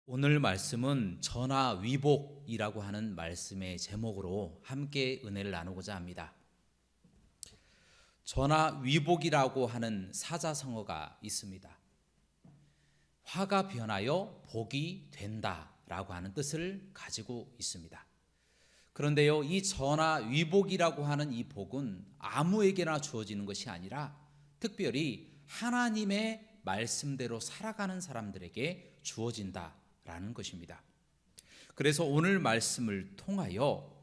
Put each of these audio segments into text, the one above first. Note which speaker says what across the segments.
Speaker 1: 오늘 말씀은 전화위복이라고 하는 말씀의 제목으로 함께 은혜를 나누고자 합니다. 전화위복이라고 하는 사자성어가 있습니다. 화가 변하여 복이 된다라고 하는 뜻을 가지고 있습니다. 그런데요, 이 전화위복이라고 하는 이 복은 아무에게나 주어지는 것이 아니라 특별히 하나님의 말씀대로 살아가는 사람들에게 주어진다라는 것입니다. 그래서 오늘 말씀을 통하여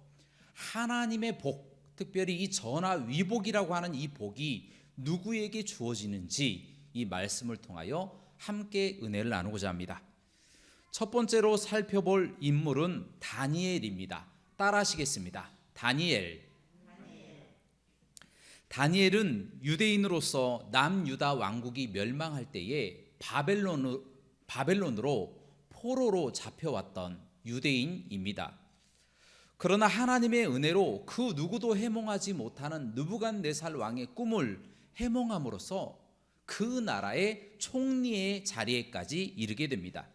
Speaker 1: 하나님의 복, 특별히 이 전화위복이라고 하는 이 복이 누구에게 주어지는지 이 말씀을 통하여 함께 은혜를 나누고자 합니다. 첫 번째로 살펴볼 인물은 다니엘입니다. 따라하시겠습니다. 다니엘은 유대인으로서 남유다 왕국이 멸망할 때에 바벨론으로 포로로 잡혀왔던 유대인입니다. 그러나 하나님의 은혜로 그 누구도 해몽하지 못하는 느부갓네살 왕의 꿈을 해몽함으로써 그 나라의 총리의 자리에까지 이르게 됩니다.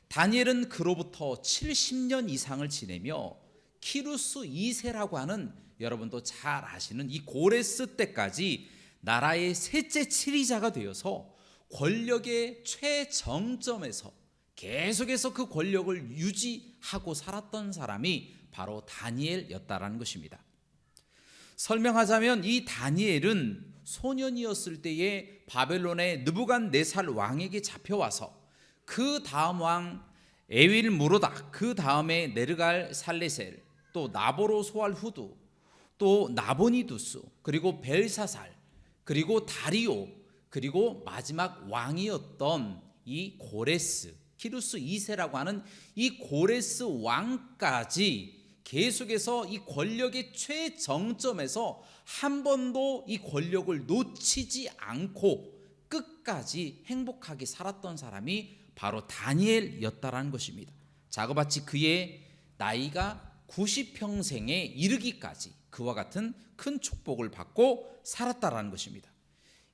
Speaker 1: 다니엘은 그로부터 70년 이상을 지내며 키루스 2세라고 하는, 여러분도 잘 아시는 이 고레스 때까지 나라의 셋째 치리자가 되어서 권력의 최정점에서 계속해서 그 권력을 유지하고 살았던 사람이 바로 다니엘이었다라는 것입니다. 설명하자면 이 다니엘은 소년이었을 때에 바벨론의 느부갓네살 왕에게 잡혀와서 그 다음 왕 에윌무로닥, 그 다음에 네르갈살레셀, 또 나보로소알 후두, 또 나보니두스, 그리고 벨사살, 그리고 다리오, 그리고 마지막 왕이었던 이 고레스, 키루스 2세라고 하는 이 고레스 왕까지 계속해서 이 권력의 최정점에서 한 번도 이 권력을 놓치지 않고 끝까지 행복하게 살았던 사람이 바로 다니엘이었다라는 것입니다. 자그마치 그의 나이가 90평생에 이르기까지 그와 같은 큰 축복을 받고 살았다라는 것입니다.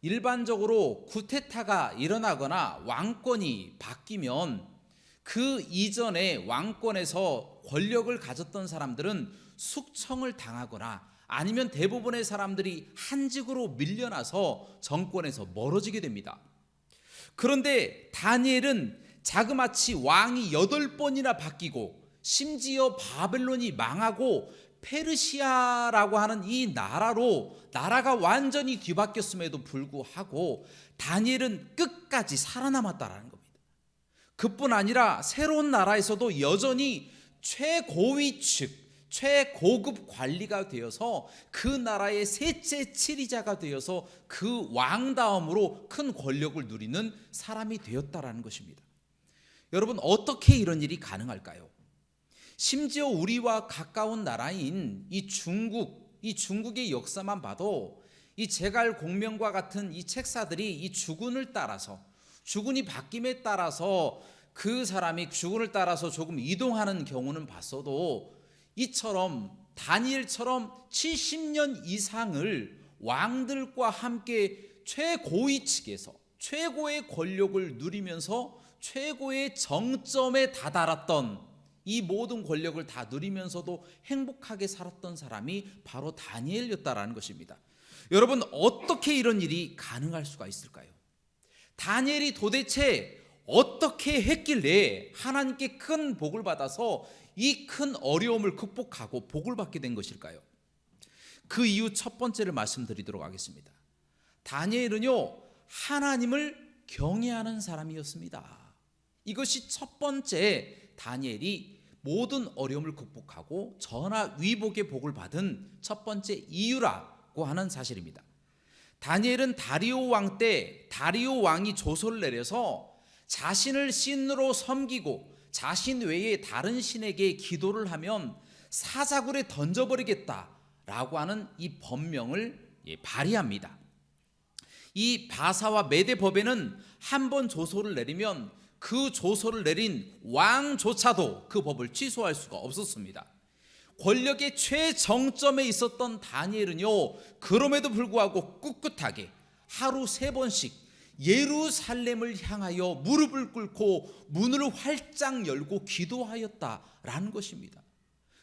Speaker 1: 일반적으로 쿠데타가 일어나거나 왕권이 바뀌면 그 이전에 왕권에서 권력을 가졌던 사람들은 숙청을 당하거나 아니면 대부분의 사람들이 한직으로 밀려나서 정권에서 멀어지게 됩니다. 그런데 다니엘은 자그마치 왕이 8번이나 바뀌고 심지어 바벨론이 망하고 페르시아라고 하는 이 나라가 완전히 뒤바뀌었음에도 불구하고 다니엘은 끝까지 살아남았다라는 겁니다. 그뿐 아니라 새로운 나라에서도 여전히 최고위 측, 최고급 관리가 되어서 그 나라의 셋째 치리자가 되어서 그 왕 다음으로 큰 권력을 누리는 사람이 되었다라는 것입니다. 여러분, 어떻게 이런 일이 가능할까요? 심지어 우리와 가까운 나라인 이 중국의 역사만 봐도 이 제갈공명과 같은 이 책사들이 이 주군을 따라서, 주군이 바뀜에 따라서 그 사람이 주군을 따라서 조금 이동하는 경우는 봤어도 이처럼 다니엘처럼 70년 이상을 왕들과 함께 최고위 측에서 최고의 권력을 누리면서 최고의 정점에 다다랐던 이 모든 권력을 다 누리면서도 행복하게 살았던 사람이 바로 다니엘이었다라는 것입니다. 여러분, 어떻게 이런 일이 가능할 수가 있을까요? 다니엘이 도대체 어떻게 했길래 하나님께 큰 복을 받아서 이 큰 어려움을 극복하고 복을 받게 된 것일까요? 그 이유 첫 번째를 말씀드리도록 하겠습니다. 다니엘은요, 하나님을 경외하는 사람이었습니다. 이것이 첫 번째 다니엘이 모든 어려움을 극복하고 전화위복의 복을 받은 첫 번째 이유라고 하는 사실입니다. 다니엘은 다리오 왕 때 다리오 왕이 조서를 내려서 자신을 신으로 섬기고 자신 외에 다른 신에게 기도를 하면 사자굴에 던져버리겠다라고 하는 이 법명을 발의합니다. 이 바사와 메대 법에는 한 번 조서를 내리면 그 조서를 내린 왕조차도 그 법을 취소할 수가 없었습니다. 권력의 최정점에 있었던 다니엘은요, 그럼에도 불구하고 꿋꿋하게 하루 3번씩 예루살렘을 향하여 무릎을 꿇고 문을 활짝 열고 기도하였다라는 것입니다.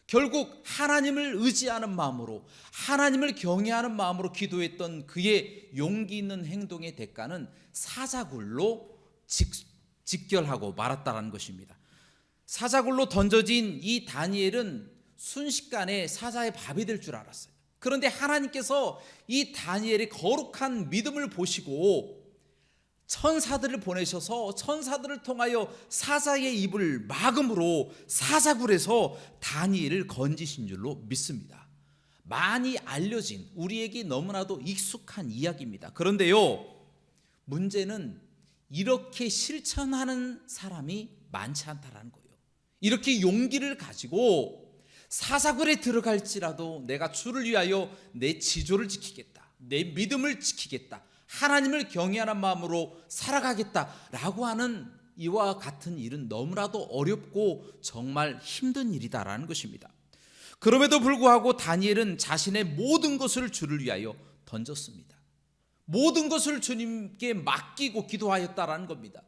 Speaker 1: 결국 하나님을 의지하는 마음으로, 하나님을 경외하는 마음으로 기도했던 그의 용기 있는 행동의 대가는 사자굴로 직결하고 말았다라는 것입니다. 사자굴로 던져진 이 다니엘은 순식간에 사자의 밥이 될 줄 알았어요. 그런데 하나님께서 이 다니엘의 거룩한 믿음을 보시고 천사들을 보내셔서 천사들을 통하여 사자의 입을 막음으로 사자굴에서 다니엘을 건지신 줄로 믿습니다. 많이 알려진, 우리에게 너무나도 익숙한 이야기입니다. 그런데요, 문제는 이렇게 실천하는 사람이 많지 않다라는 거예요. 이렇게 용기를 가지고 사자굴에 들어갈지라도 내가 주를 위하여 내 지조를 지키겠다, 내 믿음을 지키겠다, 하나님을 경외하는 마음으로 살아가겠다라고 하는 이와 같은 일은 너무나도 어렵고 정말 힘든 일이다라는 것입니다. 그럼에도 불구하고 다니엘은 자신의 모든 것을 주를 위하여 던졌습니다. 모든 것을 주님께 맡기고 기도하였다라는 겁니다.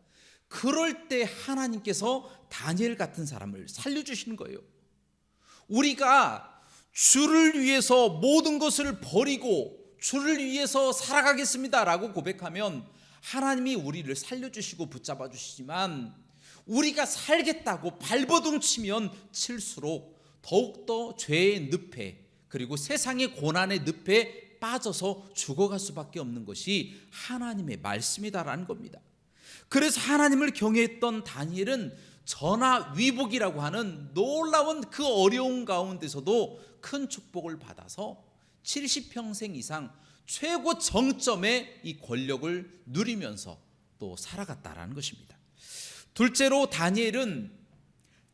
Speaker 1: 그럴 때 하나님께서 다니엘 같은 사람을 살려주시는 거예요. 우리가 주를 위해서 모든 것을 버리고 주를 위해서 살아가겠습니다라고 고백하면 하나님이 우리를 살려주시고 붙잡아 주시지만, 우리가 살겠다고 발버둥 치면 칠수록 더욱더 죄의 늪에, 그리고 세상의 고난의 늪에 빠져서 죽어갈 수밖에 없는 것이 하나님의 말씀이다라는 겁니다. 그래서 하나님을 경외했던 다니엘은 전하위복이라고 하는 놀라운 그 어려운 가운데서도 큰 축복을 받아서 70평생 이상 최고 정점의 이 권력을 누리면서 또 살아갔다라는 것입니다. 둘째로 다니엘은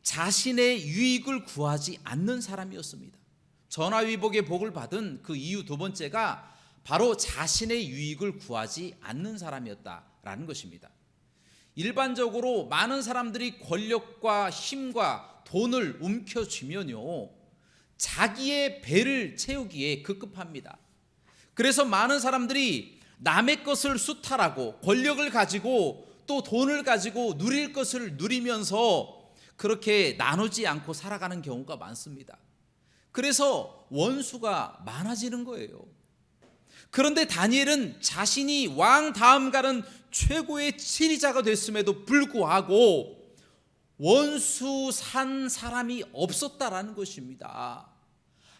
Speaker 1: 자신의 유익을 구하지 않는 사람이었습니다. 전하위복의 복을 받은 그 이유 두 번째가 바로 자신의 유익을 구하지 않는 사람이었다라는 것입니다. 일반적으로 많은 사람들이 권력과 힘과 돈을 움켜쥐면요, 자기의 배를 채우기에 급급합니다. 그래서 많은 사람들이 남의 것을 수탈하고 권력을 가지고 또 돈을 가지고 누릴 것을 누리면서 그렇게 나누지 않고 살아가는 경우가 많습니다. 그래서 원수가 많아지는 거예요. 그런데 다니엘은 자신이 왕 다음 가는 최고의 지리자가 됐음에도 불구하고 원수 산 사람이 없었다라는 것입니다.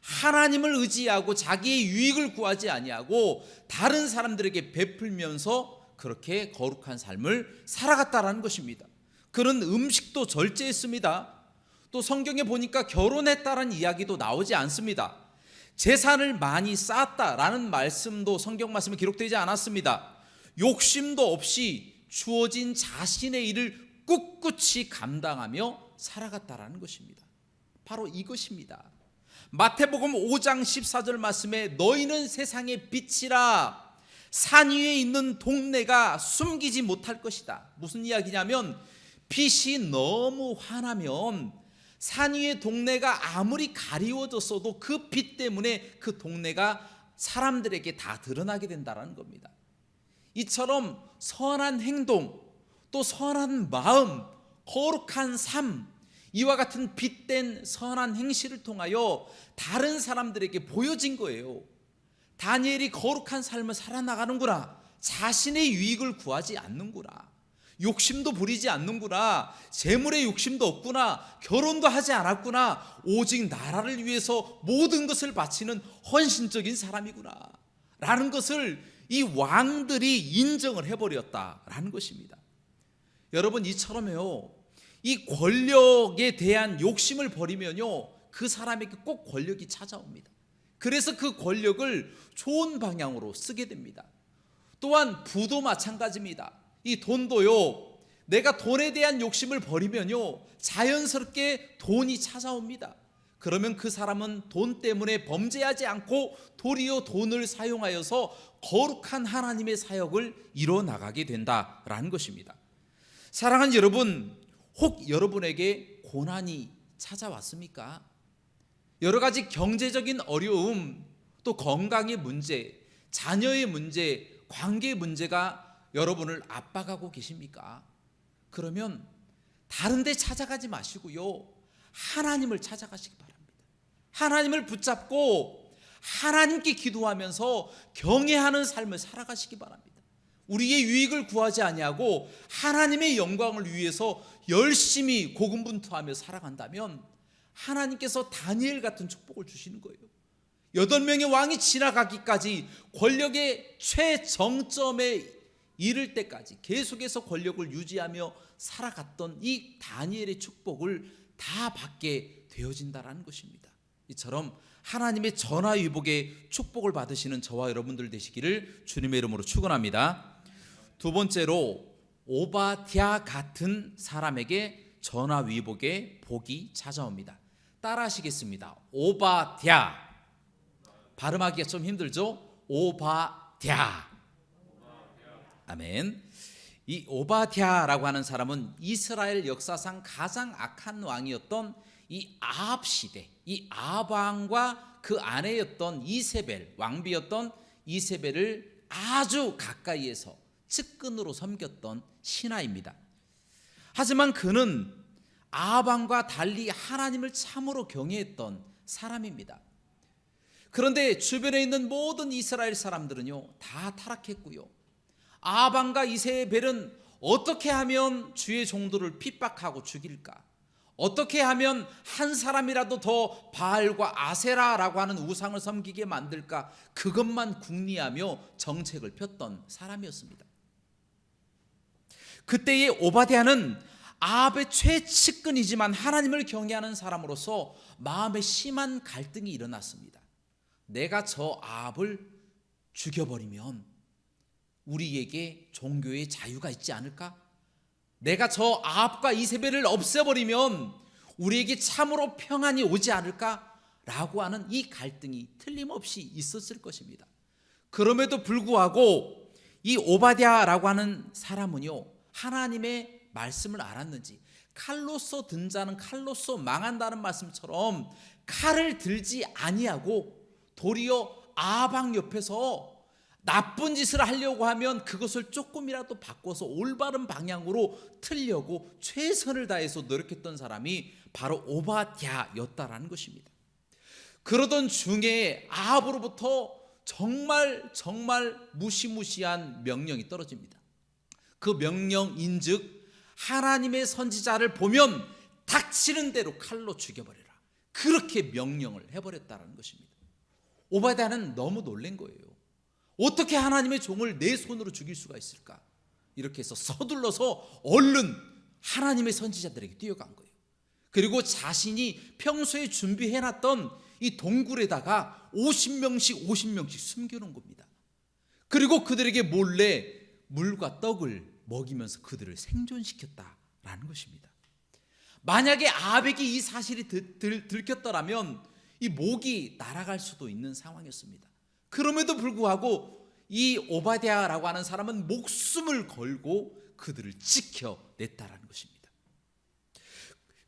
Speaker 1: 하나님을 의지하고 자기의 유익을 구하지 아니하고 다른 사람들에게 베풀면서 그렇게 거룩한 삶을 살아갔다라는 것입니다. 그는 음식도 절제했습니다. 또 성경에 보니까 결혼했다라는 이야기도 나오지 않습니다. 재산을 많이 쌓았다라는 말씀도 성경 말씀에 기록되지 않았습니다. 욕심도 없이 주어진 자신의 일을 꿋꿋이 감당하며 살아갔다라는 것입니다. 바로 이것입니다. 마태복음 5장 14절 말씀에 너희는 세상의 빛이라, 산 위에 있는 동네가 숨기지 못할 것이다. 무슨 이야기냐면 빛이 너무 환하면 산 위의 동네가 아무리 가리워졌어도 그 빛 때문에 그 동네가 사람들에게 다 드러나게 된다는 겁니다. 이처럼 선한 행동, 또 선한 마음, 거룩한 삶, 이와 같은 빛된 선한 행실을 통하여 다른 사람들에게 보여진 거예요. 다니엘이 거룩한 삶을 살아나가는구나, 자신의 유익을 구하지 않는구나, 욕심도 부리지 않는구나, 재물의 욕심도 없구나, 결혼도 하지 않았구나, 오직 나라를 위해서 모든 것을 바치는 헌신적인 사람이구나 라는 것을 이 왕들이 인정을 해버렸다라는 것입니다. 여러분, 이처럼요, 이 권력에 대한 욕심을 버리면요, 그 사람에게 꼭 권력이 찾아옵니다. 그래서 그 권력을 좋은 방향으로 쓰게 됩니다. 또한 부도 마찬가지입니다. 이 돈도요, 내가 돈에 대한 욕심을 버리면요, 자연스럽게 돈이 찾아옵니다. 그러면 그 사람은 돈 때문에 범죄하지 않고 도리어 돈을 사용하여서 거룩한 하나님의 사역을 이뤄나가게 된다라는 것입니다. 사랑하는 여러분, 혹 여러분에게 고난이 찾아왔습니까? 여러 가지 경제적인 어려움, 또 건강의 문제, 자녀의 문제, 관계 문제가 여러분을 압박하고 계십니까? 그러면 다른 데 찾아가지 마시고요, 하나님을 찾아가시기 바랍니다. 하나님을 붙잡고 하나님께 기도하면서 경외하는 삶을 살아가시기 바랍니다. 우리의 유익을 구하지 아니하고 하나님의 영광을 위해서 열심히 고군분투하며 살아간다면 하나님께서 다니엘 같은 축복을 주시는 거예요. 8명의 왕이 지나가기까지 권력의 최정점에 이를 때까지 계속해서 권력을 유지하며 살아갔던 이 다니엘의 축복을 다 받게 되어진다라는 것입니다. 이처럼 하나님의 전화위복의 축복을 받으시는 저와 여러분들 되시기를 주님의 이름으로 축원합니다. 두 번째로, 오바댜 같은 사람에게 전화위복의 복이 찾아옵니다. 따라 하시겠습니다. 오바댜. 발음하기가 좀 힘들죠? 오바댜. 아멘. 이 오바댜라고 하는 사람은 이스라엘 역사상 가장 악한 왕이었던 이 아합 시대, 이 아합 왕과 그 아내였던 이세벨, 왕비였던 이세벨을 아주 가까이에서 측근으로 섬겼던 신하입니다. 하지만 그는 아합 왕과 달리 하나님을 참으로 경외했던 사람입니다. 그런데 주변에 있는 모든 이스라엘 사람들은요, 다 타락했고요, 아합 왕과 이세벨은 어떻게 하면 주의 종들을 핍박하고 죽일까? 어떻게 하면 한 사람이라도 더 바알과 아세라라고 하는 우상을 섬기게 만들까? 그것만 궁리하며 정책을 폈던 사람이었습니다. 그때의 오바댜는 아합의 최측근이지만 하나님을 경외하는 사람으로서 마음에 심한 갈등이 일어났습니다. 내가 저 아합을 죽여버리면 우리에게 종교의 자유가 있지 않을까? 내가 저 아합과 이세벨을 없애버리면 우리에게 참으로 평안이 오지 않을까? 라고 하는 이 갈등이 틀림없이 있었을 것입니다. 그럼에도 불구하고 이 오바댜라고 하는 사람은요, 하나님의 말씀을 알았는지, 칼로써 든 자는 칼로써 망한다는 말씀처럼 칼을 들지 아니하고 도리어 아합 왕 옆에서 나쁜 짓을 하려고 하면 그것을 조금이라도 바꿔서 올바른 방향으로 틀려고 최선을 다해서 노력했던 사람이 바로 오바댜였다라는 것입니다. 그러던 중에 아합으로부터 정말 무시무시한 명령이 떨어집니다. 그 명령인즉 하나님의 선지자를 보면 닥치는 대로 칼로 죽여버려라, 그렇게 명령을 해버렸다는 것입니다. 오바댜는 너무 놀란 거예요. 어떻게 하나님의 종을 내 손으로 죽일 수가 있을까? 이렇게 해서 서둘러서 얼른 하나님의 선지자들에게 뛰어간 거예요. 그리고 자신이 평소에 준비해놨던 이 동굴에다가 50명씩 숨겨놓은 겁니다. 그리고 그들에게 몰래 물과 떡을 먹이면서 그들을 생존시켰다라는 것입니다. 만약에 아합에게 이 사실이 들켰더라면 이 목이 날아갈 수도 있는 상황이었습니다. 그럼에도 불구하고 이 오바댜라고 하는 사람은 목숨을 걸고 그들을 지켜냈다라는 것입니다.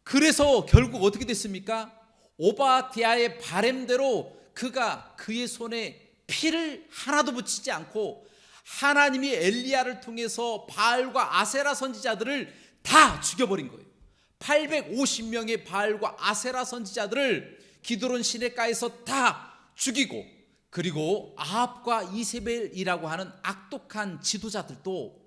Speaker 1: 그래서 결국 어떻게 됐습니까? 오바댜의 바램대로 그가 그의 손에 피를 하나도 묻히지 않고 하나님이 엘리야를 통해서 바알과 아세라 선지자들을 다 죽여버린 거예요. 850명의 바알과 아세라 선지자들을 기드론 시내가에서 다 죽이고, 그리고 아합과 이세벨이라고 하는 악독한 지도자들도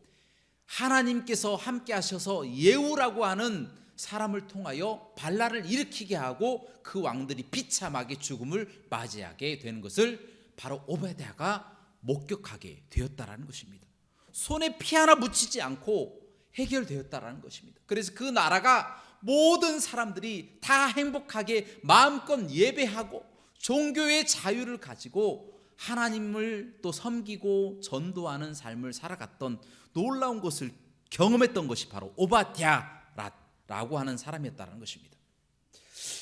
Speaker 1: 하나님께서 함께 하셔서 예후라고 하는 사람을 통하여 반란을 일으키게 하고 그 왕들이 비참하게 죽음을 맞이하게 되는 것을 바로 오바댜가 목격하게 되었다라는 것입니다. 손에 피 하나 묻히지 않고 해결되었다라는 것입니다. 그래서 그 나라가 모든 사람들이 다 행복하게 마음껏 예배하고 종교의 자유를 가지고 하나님을 또 섬기고 전도하는 삶을 살아갔던 놀라운 것을 경험했던 것이 바로 오바댜라고 하는 사람이었다는 것입니다.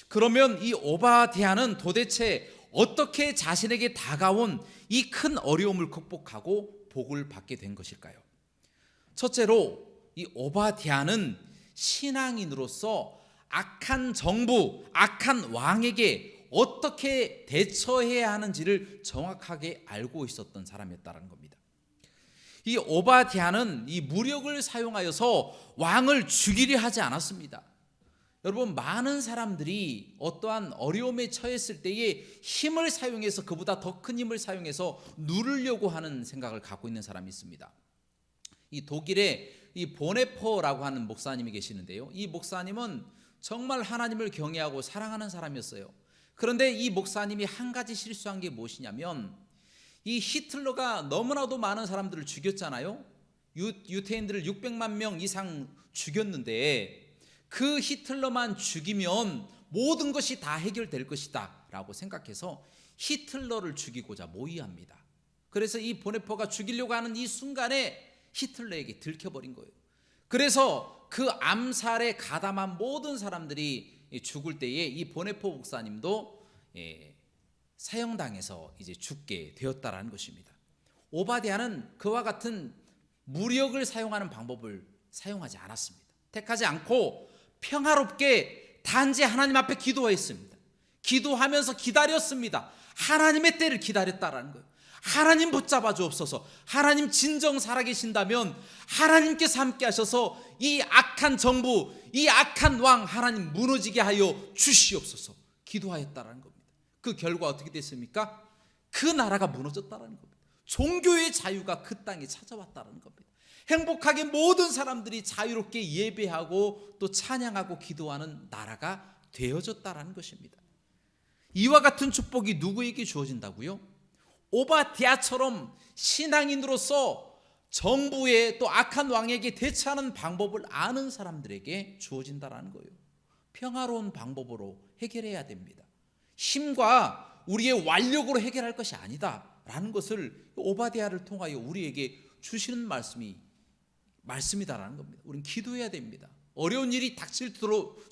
Speaker 1: 그러면 이 오바댜는 도대체 어떻게 자신에게 다가온 이 큰 어려움을 극복하고 복을 받게 된 것일까요? 첫째로 이 오바댜는 신앙인으로서 악한 정부, 악한 왕에게 어떻게 대처해야 하는지를 정확하게 알고 있었던 사람이었다는 겁니다. 이 오바댜는 이 무력을 사용하여서 왕을 죽이려 하지 않았습니다. 여러분, 많은 사람들이 어떠한 어려움에 처했을 때에 힘을 사용해서 그보다 더 큰 힘을 사용해서 누르려고 하는 생각을 갖고 있는 사람이 있습니다. 이 독일에 이 보네퍼라고 하는 목사님이 계시는데요. 이 목사님은 정말 하나님을 경외하고 사랑하는 사람이었어요. 그런데 이 목사님이 한 가지 실수한 게 무엇이냐면, 이 히틀러가 너무나도 많은 사람들을 죽였잖아요. 유태인들을 600만 명 이상 죽였는데 그 히틀러만 죽이면 모든 것이 다 해결될 것이다 라고 생각해서 히틀러를 죽이고자 모의합니다. 그래서 이 보네퍼가 죽이려고 하는 이 순간에 히틀러에게 들켜버린 거예요. 그래서 그 암살에 가담한 모든 사람들이 죽을 때에 이 보네퍼 목사님도 사형당해서 이제 죽게 되었다라는 것입니다. 오바댜는 그와 같은 무력을 사용하는 방법을 사용하지 않았습니다. 택하지 않고 평화롭게 단지 하나님 앞에 기도했습니다. 기도하면서 기다렸습니다. 하나님의 때를 기다렸다라는 거예요. 하나님 붙잡아 주옵소서. 하나님 진정 살아계신다면 하나님께서 함께 하셔서 이 악한 정부, 이 악한 왕 하나님 무너지게 하여 주시옵소서. 기도하였다라는 겁니다. 그 결과 어떻게 됐습니까? 그 나라가 무너졌다라는 겁니다. 종교의 자유가 그 땅에 찾아왔다라는 겁니다. 행복하게 모든 사람들이 자유롭게 예배하고 또 찬양하고 기도하는 나라가 되어졌다라는 것입니다. 이와 같은 축복이 누구에게 주어진다고요? 오바댜처럼 신앙인으로서 정부에 또 악한 왕에게 대처하는 방법을 아는 사람들에게 주어진다라는 거예요. 평화로운 방법으로 해결해야 됩니다. 힘과 우리의 완력으로 해결할 것이 아니다라는 것을 오바댜를 통하여 우리에게 주시는 말씀이다라는 겁니다. 우리는 기도해야 됩니다. 어려운 일이 닥칠수록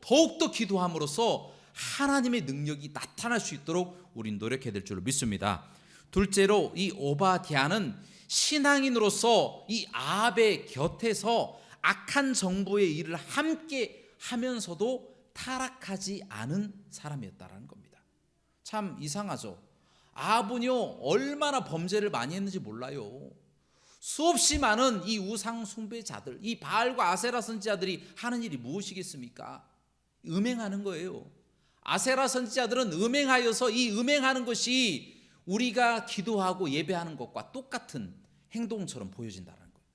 Speaker 1: 더욱더 기도함으로써 하나님의 능력이 나타날 수 있도록 우린 노력해야 될 줄로 믿습니다. 둘째로 이 오바댜는 신앙인으로서 이 아합의 곁에서 악한 정부의 일을 함께 하면서도 타락하지 않은 사람이었다라는 겁니다. 참 이상하죠. 아합은요 얼마나 범죄를 많이 했는지 몰라요. 수없이 많은 이 우상 숭배자들, 이 바알과 아세라 선지자들이 하는 일이 무엇이겠습니까? 음행하는 거예요. 아세라 선지자들은 음행하여서 이 음행하는 것이 우리가 기도하고 예배하는 것과 똑같은 행동처럼 보여진다는 거예요.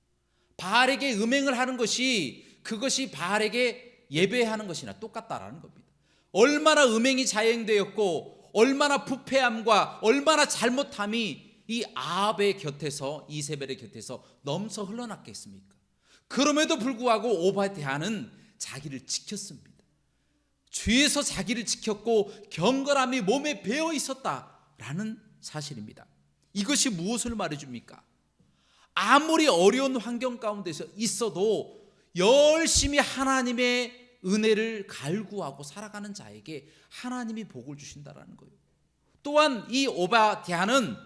Speaker 1: 바알에게 음행을 하는 것이 그것이 바알에게 예배하는 것이나 똑같다라는 겁니다. 얼마나 음행이 자행되었고 얼마나 부패함과 얼마나 잘못함이 이 아합의 곁에서 이세벨의 곁에서 넘쳐 흘러났겠습니까? 그럼에도 불구하고 오바댜는 자기를 지켰습니다. 주에서 자기를 지켰고 경건함이 몸에 배어 있었다라는 사실입니다. 이것이 무엇을 말해줍니까? 아무리 어려운 환경 가운데서 있어도 열심히 하나님의 은혜를 갈구하고 살아가는 자에게 하나님이 복을 주신다라는 거예요. 또한 이 오바댜는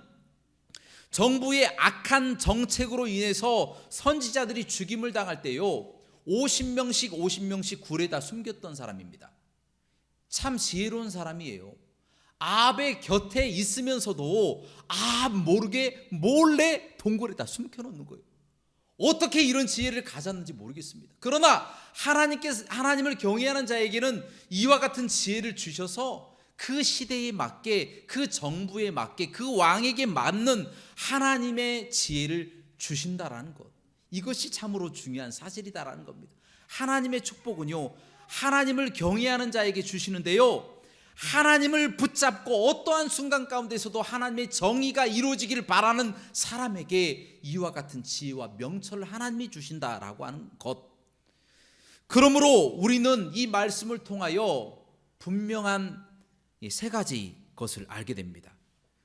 Speaker 1: 정부의 악한 정책으로 인해서 선지자들이 죽임을 당할 때요 50명씩 굴에다 숨겼던 사람입니다. 참 지혜로운 사람이에요. 아합의 곁에 있으면서도 아합 모르게 몰래 동굴에다 숨겨놓는 거예요. 어떻게 이런 지혜를 가졌는지 모르겠습니다. 그러나 하나님을 경외하는 자에게는 이와 같은 지혜를 주셔서 그 시대에 맞게, 그 정부에 맞게, 그 왕에게 맞는 하나님의 지혜를 주신다라는 것, 이것이 참으로 중요한 사실이다라는 겁니다. 하나님의 축복은요 하나님을 경외하는 자에게 주시는데요, 하나님을 붙잡고 어떠한 순간 가운데서도 하나님의 정의가 이루어지기를 바라는 사람에게 이와 같은 지혜와 명철을 하나님이 주신다라고 하는 것. 그러므로 우리는 이 말씀을 통하여 분명한 세 가지 것을 알게 됩니다.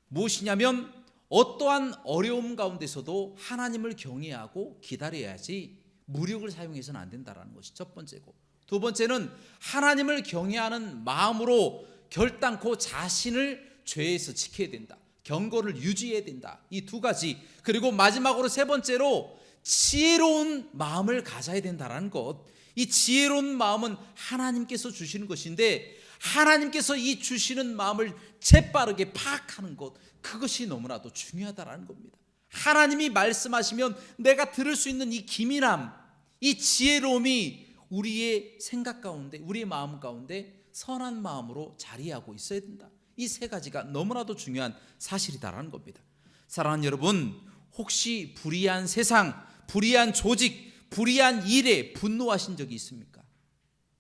Speaker 1: 무엇이냐면 어떠한 어려움 가운데서도 하나님을 경외하고 기다려야지 무력을 사용해서는 안 된다는 것이 첫 번째고, 두 번째는 하나님을 경외하는 마음으로 결단코 자신을 죄에서 지켜야 된다. 경건을 유지해야 된다. 이 두 가지. 그리고 마지막으로 세 번째로 지혜로운 마음을 가져야 된다는 것. 이 지혜로운 마음은 하나님께서 주시는 것인데 하나님께서 이 주시는 마음을 재빠르게 파악하는 것, 그것이 너무나도 중요하다는 겁니다. 하나님이 말씀하시면 내가 들을 수 있는 이 기민함, 이 지혜로움이 우리의 생각 가운데, 우리의 마음 가운데 선한 마음으로 자리하고 있어야 된다. 이 세 가지가 너무나도 중요한 사실이다라는 겁니다. 사랑하는 여러분, 혹시 불의한 세상, 불의한 조직, 불의한 일에 분노하신 적이 있습니까?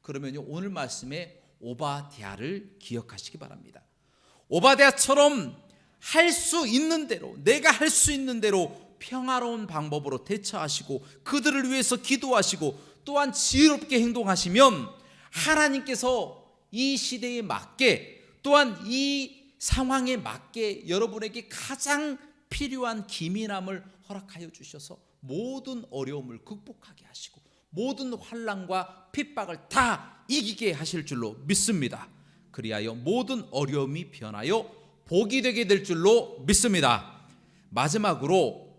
Speaker 1: 그러면요, 오늘 말씀에 오바댜를 기억하시기 바랍니다. 오바댜처럼 할 수 있는 대로, 내가 할 수 있는 대로 평화로운 방법으로 대처하시고 그들을 위해서 기도하시고 또한 지혜롭게 행동하시면 하나님께서 이 시대에 맞게, 또한 이 상황에 맞게 여러분에게 가장 필요한 기민함을 허락하여 주셔서 모든 어려움을 극복하게 하시고 모든 환난과 핍박을 다 이기게 하실 줄로 믿습니다. 그리하여 모든 어려움이 변하여 복이 되게 될 줄로 믿습니다. 마지막으로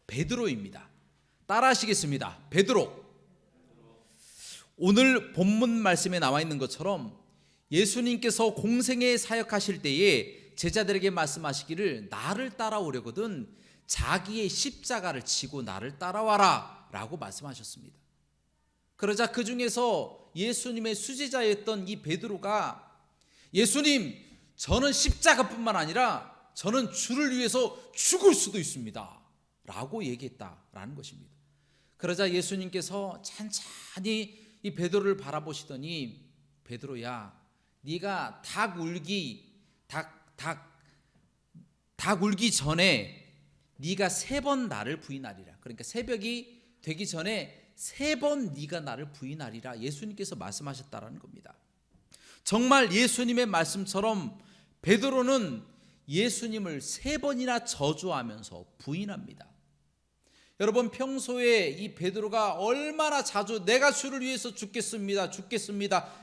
Speaker 1: 베드로입니다. 따라하시겠습니다. 베드로. 오늘 본문 말씀에 나와 있는 것처럼 예수님께서 공생에 사역하실 때에 제자들에게 말씀하시기를 나를 따라오려거든 자기의 십자가를 지고 나를 따라와라 라고 말씀하셨습니다. 그러자 그 중에서 예수님의 수제자였던 이 베드로가 예수님, 저는 십자가뿐만 아니라 저는 주를 위해서 죽을 수도 있습니다 라고 얘기했다라는 것입니다. 그러자 예수님께서 찬찬히 이 베드로를 바라보시더니 베드로야, 네가 닭 울기 전에 네가 3번 나를 부인하리라. 그러니까 새벽이 되기 전에 3번 네가 나를 부인하리라. 예수님께서 말씀하셨다라는 겁니다. 정말 예수님의 말씀처럼 베드로는 예수님을 3번이나 저주하면서 부인합니다. 여러분, 평소에 이 베드로가 얼마나 자주 내가 주를 위해서 죽겠습니다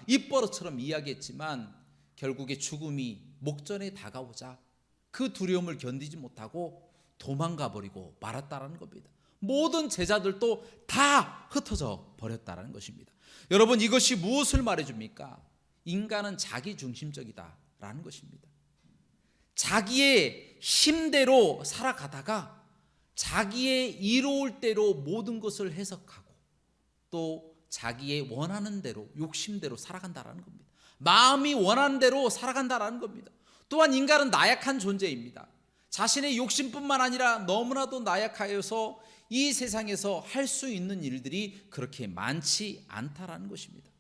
Speaker 1: 입버릇처럼 이야기했지만 결국에 죽음이 목전에 다가오자 그 두려움을 견디지 못하고 도망가 버리고 말았다라는 겁니다. 모든 제자들도 다 흩어져 버렸다라는 것입니다. 여러분, 이것이 무엇을 말해줍니까? 인간은 자기중심적이다라는 것입니다. 자기의 힘대로 살아가다가 자기의 이로울 대로 모든 것을 해석하고 또 자기의 원하는 대로, 욕심대로 살아간다라는 겁니다. 마음이 원하는 대로 살아간다라는 겁니다. 또한 인간은 나약한 존재입니다. 자신의 욕심뿐만 아니라 너무나도 나약하여서 이 세상에서 할 수 있는 일들이 그렇게 많지 않다라는 것입니다.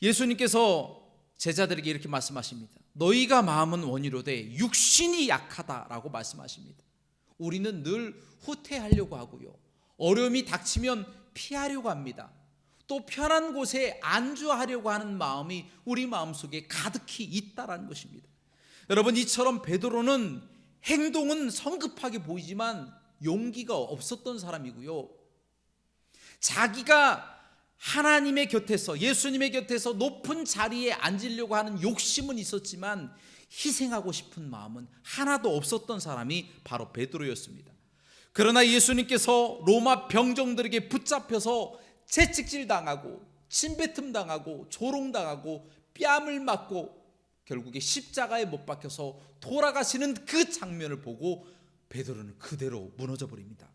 Speaker 1: 예수님께서 제자들에게 이렇게 말씀하십니다. 너희가 마음은 원이로되 육신이 약하다라고 말씀하십니다. 우리는 늘 후퇴하려고 하고요, 어려움이 닥치면 피하려고 합니다. 또 편한 곳에 안주하려고 하는 마음이 우리 마음속에 가득히 있다라는 것입니다. 여러분, 이처럼 베드로는 행동은 성급하게 보이지만 용기가 없었던 사람이고요, 자기가 하나님의 곁에서, 예수님의 곁에서 높은 자리에 앉으려고 하는 욕심은 있었지만 희생하고 싶은 마음은 하나도 없었던 사람이 바로 베드로였습니다. 그러나 예수님께서 로마 병정들에게 붙잡혀서 채찍질 당하고 침뱉음 당하고 조롱당하고 뺨을 맞고 결국에 십자가에 못 박혀서 돌아가시는 그 장면을 보고 베드로는 그대로 무너져 버립니다.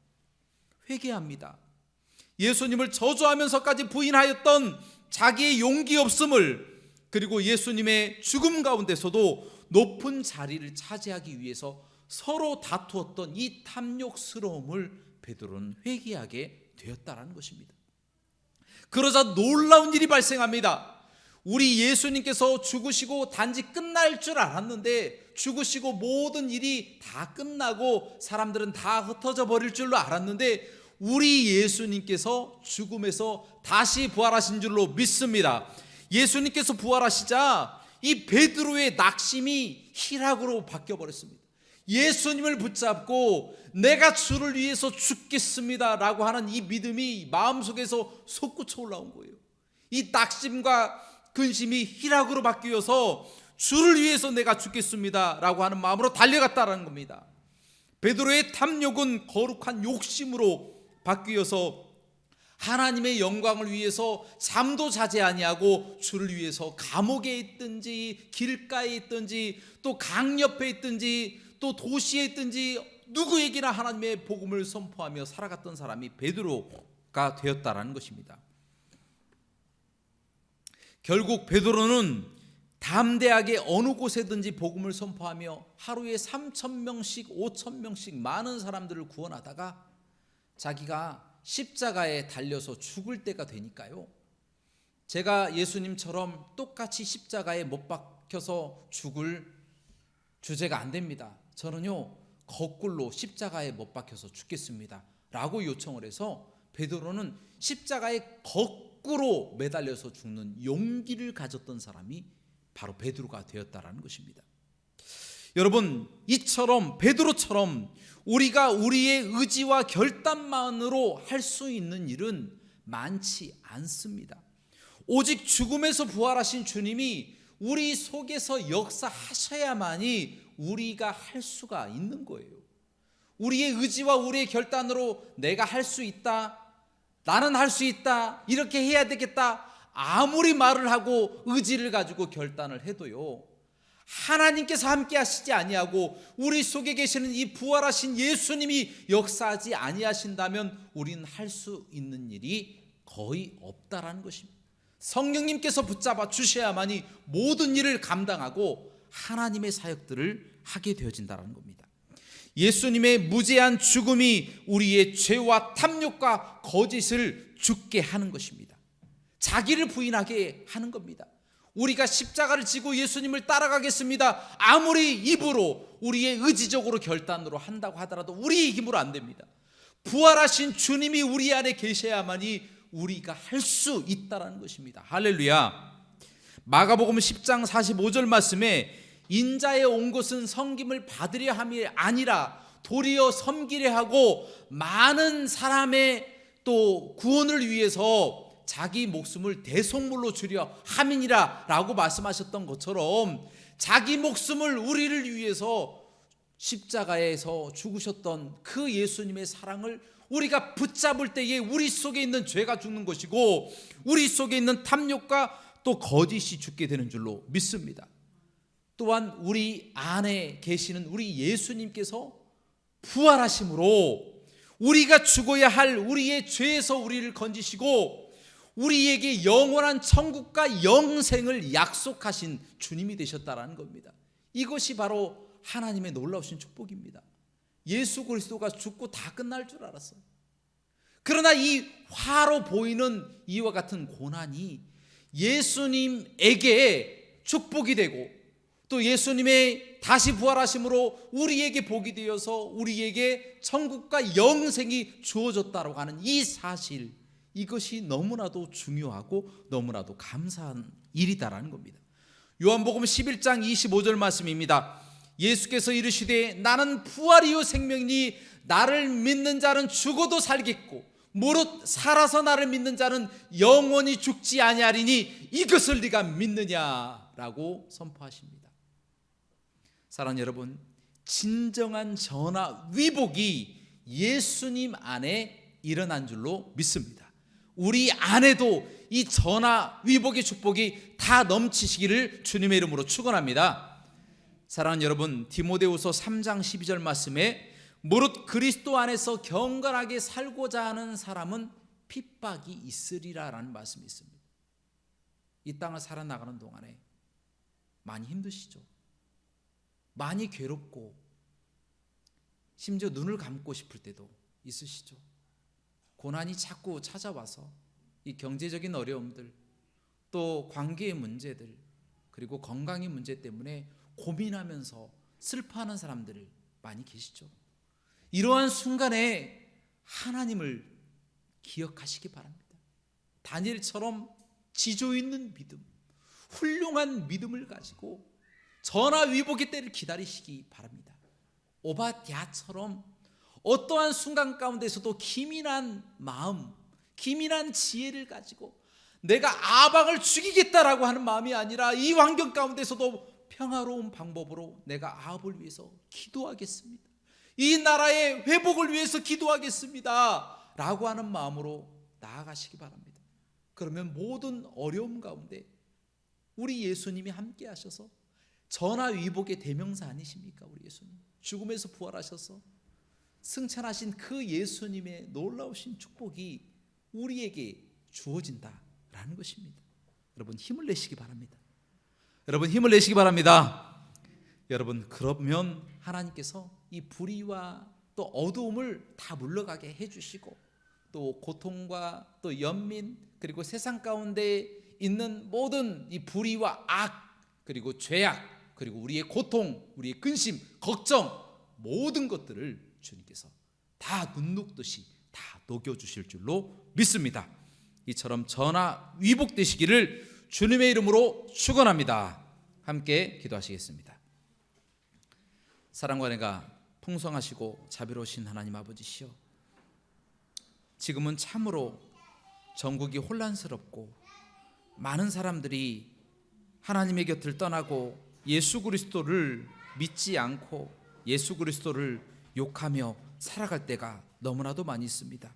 Speaker 1: 회개합니다. 예수님을 저주하면서까지 부인하였던 자기의 용기 없음을, 그리고 예수님의 죽음 가운데서도 높은 자리를 차지하기 위해서 서로 다투었던 이 탐욕스러움을 베드로는 회개하게 되었다라는 것입니다. 그러자 놀라운 일이 발생합니다. 우리 예수님께서 죽으시고 단지 끝날 줄 알았는데, 죽으시고 모든 일이 다 끝나고 사람들은 다 흩어져 버릴 줄로 알았는데 우리 예수님께서 죽음에서 다시 부활하신 줄로 믿습니다. 예수님께서 부활하시자 이 베드로의 낙심이 희락으로 바뀌어버렸습니다. 예수님을 붙잡고 내가 주를 위해서 죽겠습니다 라고 하는 이 믿음이 마음속에서 솟구쳐 올라온 거예요. 이 낙심과 근심이 희락으로 바뀌어서 주를 위해서 내가 죽겠습니다 라고 하는 마음으로 달려갔다라는 겁니다. 베드로의 탐욕은 거룩한 욕심으로 바뀌어서 하나님의 영광을 위해서 잠도 자지 아니하고 주를 위해서 감옥에 있든지 길가에 있든지 또 강 옆에 있든지 또 도시에 있든지 누구에게나 하나님의 복음을 선포하며 살아갔던 사람이 베드로가 되었다라는 것입니다. 결국 베드로는 담대하게 어느 곳에든지 복음을 선포하며 하루에 3,000명씩 5,000명씩 많은 사람들을 구원하다가 자기가 십자가에 달려서 죽을 때가 되니까요, 제가 예수님처럼 똑같이 십자가에 못 박혀서 죽을 주제가 안 됩니다. 저는요 거꾸로 십자가에 못 박혀서 죽겠습니다 라고 요청을 해서 베드로는 십자가에 거꾸로 매달려서 죽는 용기를 가졌던 사람이 바로 베드로가 되었다라는 것입니다. 여러분, 이처럼 베드로처럼 우리가 우리의 의지와 결단만으로 할 수 있는 일은 많지 않습니다. 오직 죽음에서 부활하신 주님이 우리 속에서 역사하셔야만이 우리가 할 수가 있는 거예요. 우리의 의지와 우리의 결단으로 내가 할 수 있다, 나는 할 수 있다, 이렇게 해야 되겠다, 아무리 말을 하고 의지를 가지고 결단을 해도요, 하나님께서 함께 하시지 아니하고 우리 속에 계시는 이 부활하신 예수님이 역사하지 아니하신다면 우리는 할 수 있는 일이 거의 없다라는 것입니다. 성령님께서 붙잡아 주셔야만이 모든 일을 감당하고 하나님의 사역들을 하게 되어진다는 겁니다. 예수님의 무제한 죽음이 우리의 죄와 탐욕과 거짓을 죽게 하는 것입니다. 자기를 부인하게 하는 겁니다. 우리가 십자가를 지고 예수님을 따라가겠습니다, 아무리 입으로 우리의 의지적으로 결단으로 한다고 하더라도 우리의 힘으로 안 됩니다. 부활하신 주님이 우리 안에 계셔야만이 우리가 할 수 있다는 것입니다. 할렐루야. 마가복음 10장 45절 말씀에 인자에 온 것은 섬김을 받으려 함이 아니라 도리어 섬기려 하고 많은 사람의 또 구원을 위해서 자기 목숨을 대속물로 주려 함이니라 라고 말씀하셨던 것처럼 자기 목숨을 우리를 위해서 십자가에서 죽으셨던 그 예수님의 사랑을 우리가 붙잡을 때에 우리 속에 있는 죄가 죽는 것이고 우리 속에 있는 탐욕과 또 거짓이 죽게 되는 줄로 믿습니다. 또한 우리 안에 계시는 우리 예수님께서 부활하심으로 우리가 죽어야 할 우리의 죄에서 우리를 건지시고 우리에게 영원한 천국과 영생을 약속하신 주님이 되셨다라는 겁니다. 이것이 바로 하나님의 놀라우신 축복입니다. 예수 그리스도가 죽고 다 끝날 줄 알았어요. 그러나 이 화로 보이는 이와 같은 고난이 예수님에게 축복이 되고 또 예수님의 다시 부활하심으로 우리에게 복이 되어서 우리에게 천국과 영생이 주어졌다고 하는 이 사실, 이것이 너무나도 중요하고 너무나도 감사한 일이다라는 겁니다. 요한복음 11장 25절 말씀입니다. 예수께서 이르시되 나는 부활이요 생명이니 나를 믿는 자는 죽어도 살겠고 무릇 살아서 나를 믿는 자는 영원히 죽지 아니하리니 이것을 네가 믿느냐라고 선포하십니다. 사랑하는 여러분, 진정한 전화 위복이 예수님 안에 일어난 줄로 믿습니다. 우리 안에도 이 전화 위복의 축복이 다 넘치시기를 주님의 이름으로 축원합니다. 사랑하는 여러분, 디모데후서 3장 12절 말씀에 무릇 그리스도 안에서 경건하게 살고자 하는 사람은 핍박이 있으리라라는 말씀이 있습니다. 이 땅을 살아나가는 동안에 많이 힘드시죠? 많이 괴롭고 심지어 눈을 감고 싶을 때도 있으시죠? 고난이 자꾸 찾아와서 이 경제적인 어려움들, 또 관계의 문제들, 그리고 건강의 문제 때문에 고민하면서 슬퍼하는 사람들 많이 계시죠? 이러한 순간에 하나님을 기억하시기 바랍니다. 다니엘처럼 지조 있는 믿음, 훌륭한 믿음을 가지고 전화위복의 때를 기다리시기 바랍니다. 오바댜처럼 어떠한 순간 가운데서도 기민한 마음, 기민한 지혜를 가지고 내가 아방을 죽이겠다라고 하는 마음이 아니라 이 환경 가운데서도 평화로운 방법으로 내가 아합을 위해서 기도하겠습니다, 이 나라의 회복을 위해서 기도하겠습니다 라고 하는 마음으로 나아가시기 바랍니다. 그러면 모든 어려움 가운데 우리 예수님이 함께 하셔서 전화위복의 대명사 아니십니까? 우리 예수님 죽음에서 부활하셔서 승천하신 그 예수님의 놀라우신 축복이 우리에게 주어진다라는 것입니다. 여러분 힘을 내시기 바랍니다. 여러분 힘을 내시기 바랍니다. 여러분 그러면 하나님께서 이 불의와 또 어두움을 다 물러가게 해주시고 또 고통과 또 연민 그리고 세상 가운데 있는 모든 이 불의와 악 그리고 죄악 그리고 우리의 고통 우리의 근심 걱정 모든 것들을 주님께서 다 눈녹듯이 다 녹여주실 줄로 믿습니다. 이처럼 전하 위복되시기를 주님의 이름으로 축원합니다. 함께 기도하시겠습니다. 사랑과 은혜가 풍성하시고 자비로우신 하나님 아버지시여, 지금은 참으로 전국이 혼란스럽고 많은 사람들이 하나님의 곁을 떠나고 예수 그리스도를 믿지 않고 예수 그리스도를 욕하며 살아갈 때가 너무나도 많이 있습니다.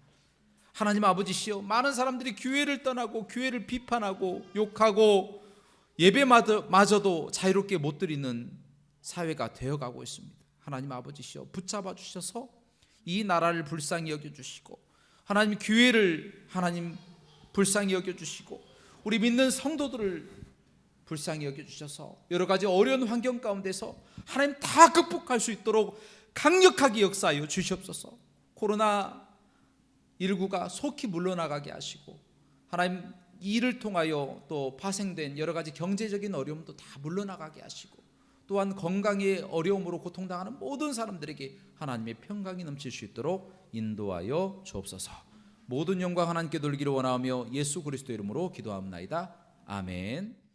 Speaker 1: 하나님 아버지시여, 많은 사람들이 교회를 떠나고 교회를 비판하고 욕하고 예배마저도 자유롭게 못 드리는 사회가 되어가고 있습니다. 하나님 아버지시여, 붙잡아 주셔서 이 나라를 불쌍히 여겨주시고 하나님 교회를 하나님 불쌍히 여겨주시고 우리 믿는 성도들을 불쌍히 여겨주셔서 여러 가지 어려운 환경 가운데서 하나님 다 극복할 수 있도록 강력하게 역사하여 주시옵소서. 코로나19가 속히 물러나가게 하시고 하나님 이 일을 통하여 또 파생된 여러 가지 경제적인 어려움도 다 물러나가게 하시고 또한 건강의 어려움으로 고통당하는 모든 사람들에게 하나님의 평강이 넘칠 수 있도록 인도하여 주옵소서. 모든 영광 하나님께 돌기를 원하며 예수 그리스도 이름으로 기도합나이다. 아멘.